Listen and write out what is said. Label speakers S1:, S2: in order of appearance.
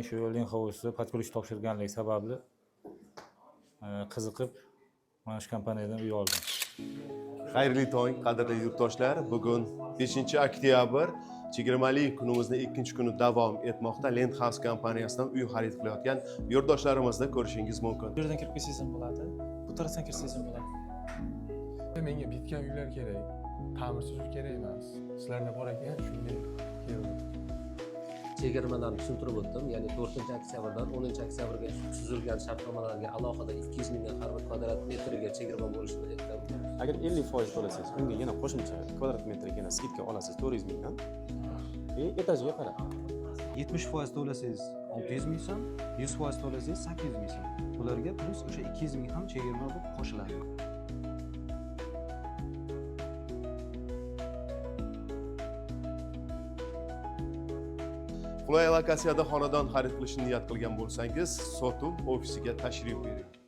S1: shu Lenxous'da podkurish topshirganligi sababli qiziqib mana shu kompaniyadan uy oldim.
S2: Xayrli tong, qadrli yurtdoshlar. Bugun 5-oktyabr chegirmali kunimizni 2-kuni davom etmoqda. Landhouse kompaniyasidan uy xarid qilayotgan yurtdoshlarimizni ko'rishingiz mumkin.
S3: Bu yerdan kirib kelsangiz ham bo'ladi. Bu tarafdan kirsangiz ham bo'ladi.
S4: Menga bitgan uylar kerak. Ta'mirsiz uy kerak emas. Sizlarga bor ekan, shunday keldim.
S5: Chegirmalarni tushuntirib o'tdim. Ya'ni 4-oktyabrdan 10-oktyabrga tuzilgan shartnomalarga alohida 200 mingdan har bir kvadrat metrga chegirma bo'lishini aytdim.
S6: Agar 50% to'lasangiz, unga yana qo'shimcha kvadrat metrga yana skidka olasiz 400 mingdan. Etajiga qarab.
S7: 70% to'lasangiz 600 ming so'm, 100% to'lasangiz 800 ming so'm. Ularga plus o'sha 200 ming ham chegirma bo'lib qo'shiladi.
S2: Qulay lokatsiyada xonadon xarid qilishni niyat qilgan bo'lsangiz, Sotuv ofisiga tashrif buyuring.